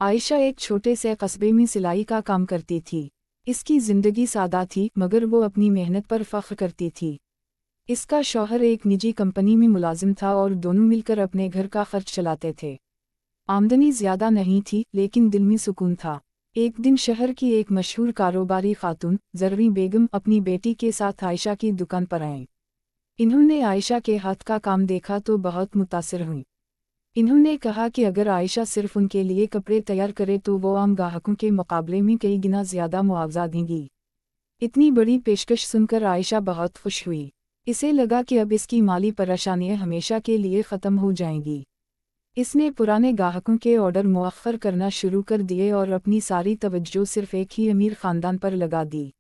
आयशा एक छोटे से कस्बे में सिलाई का काम करती थी। इसकी जिंदगी सादा थी मगर वो अपनी मेहनत पर फख्र करती थी। इसका शौहर एक निजी कंपनी में मुलाजिम था और दोनों मिलकर अपने घर का खर्च चलाते थे। आमदनी ज्यादा नहीं थी लेकिन दिल में सुकून था। एक दिन शहर की एक मशहूर कारोबारी खातून ज़ररी बेगम अपनी बेटी के साथ आयशा की दुकान पर आईं। इन्होंने आयशा के हाथ का काम देखा तो बहुत मुतासिर हुईं। इन्होंने कहा कि अगर आयशा सिर्फ उनके लिए कपड़े तैयार करे तो वो आम ग्राहकों के मुकाबले में कई गुना ज़्यादा मुआवजा देंगी। इतनी बड़ी पेशकश सुनकर आयशा बहुत खुश हुई। इसे लगा कि अब इसकी माली परेशानियां हमेशा के लिए ख़त्म हो जाएंगी। इसने पुराने ग्राहकों के ऑर्डर मुअख्खर करना शुरू कर दिए और अपनी सारी तवज्जो सिर्फ एक ही अमीर ख़ानदान पर लगा दी।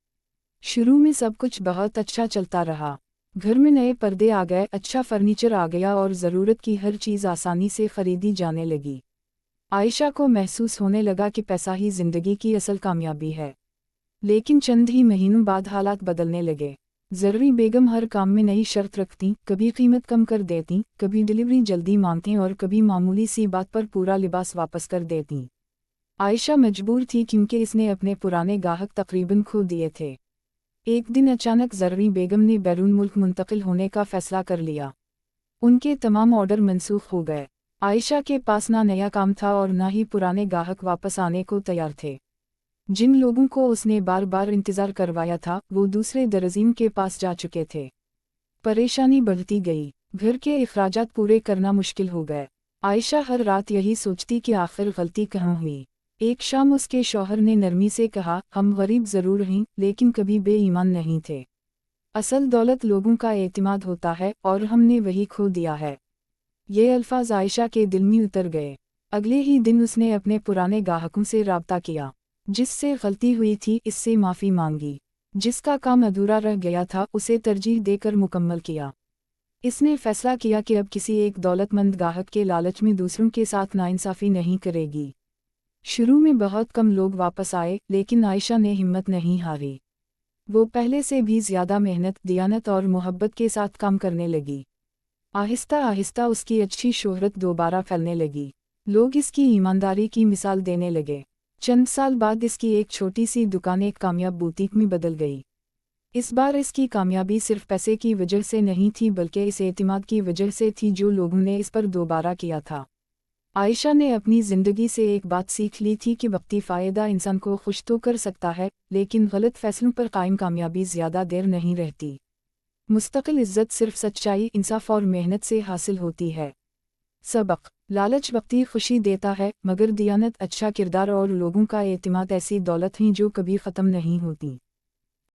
शुरू में सब कुछ बहुत अच्छा चलता रहा। घर में नए पर्दे आ गए, अच्छा फर्नीचर आ गया और ज़रूरत की हर चीज़ आसानी से ख़रीदी जाने लगी। आयशा को महसूस होने लगा कि पैसा ही ज़िंदगी की असल कामयाबी है। लेकिन चंद ही महीनों बाद हालात बदलने लगे। ज़ररी बेगम हर काम में नई शर्त रखती, कभी कीमत कम कर देती, कभी डिलीवरी जल्दी मांगती और कभी मामूली सी बात पर पूरा लिबास वापस कर देती। आयशा मजबूर थी क्योंकि इसने अपने पुराने गाहक तकरीबन खो दिए थे। एक दिन अचानक ज़ररी बेगम ने बैरून मुल्क मुंतकिल होने का फ़ैसला कर लिया। उनके तमाम ऑर्डर मनसूख हो गए। आयशा के पास ना नया काम था और ना ही पुराने गाहक वापस आने को तैयार थे। जिन लोगों को उसने बार बार इंतज़ार करवाया था वो दूसरे दरजीम के पास जा चुके थे। परेशानी बढ़ती गई, घर के अखराजात पूरे करना मुश्किल हो गए। आयशा हर रात यही सोचती कि आखिर गलती कहाँ हुई। एक शाम उसके शौहर ने नरमी से कहा, हम गरीब ज़रूर हैं लेकिन कभी बेईमान नहीं थे। असल दौलत लोगों का एतमाद होता है और हमने वही खो दिया है। ये अल्फाज आयशा के दिल में उतर गए। अगले ही दिन उसने अपने पुराने गाहकों से राब्ता किया। जिससे गलती हुई थी इससे माफ़ी मांगी। जिसका काम अधूरा रह गया था उसे तरजीह देकर मुकम्मल किया। इसने फैसला किया कि अब किसी एक दौलतमंद गाहक के लालच में दूसरों के साथ नाइंसाफ़ी नहीं करेगी। शुरू में बहुत कम लोग वापस आए लेकिन आयशा ने हिम्मत नहीं हारी। वो पहले से भी ज़्यादा मेहनत, दियानत और मोहब्बत के साथ काम करने लगी। आहिस्ता आहिस्ता उसकी अच्छी शोहरत दोबारा फैलने लगी। लोग इसकी ईमानदारी की मिसाल देने लगे। चंद साल बाद इसकी एक छोटी सी दुकान एक कामयाब बुटीक में बदल गई। इस बार इसकी कामयाबी सिर्फ पैसे की वजह से नहीं थी बल्कि इस एतमाद की वजह से थी जो लोगों ने इस पर दोबारा किया था। आयशा ने अपनी ज़िंदगी से एक बात सीख ली थी कि वक्ती फ़ायदा इंसान को खुश तो कर सकता है लेकिन गलत फ़ैसलों पर कायम कामयाबी ज़्यादा देर नहीं रहती। मुस्तकिल इज़्ज़त सिर्फ सच्चाई, इंसाफ और मेहनत से हासिल होती है। सबक: लालच वक्ती खुशी देता है मगर दियानत, अच्छा किरदार और लोगों का एतमाद ऐसी दौलत हैं जो कभी ख़त्म नहीं होती।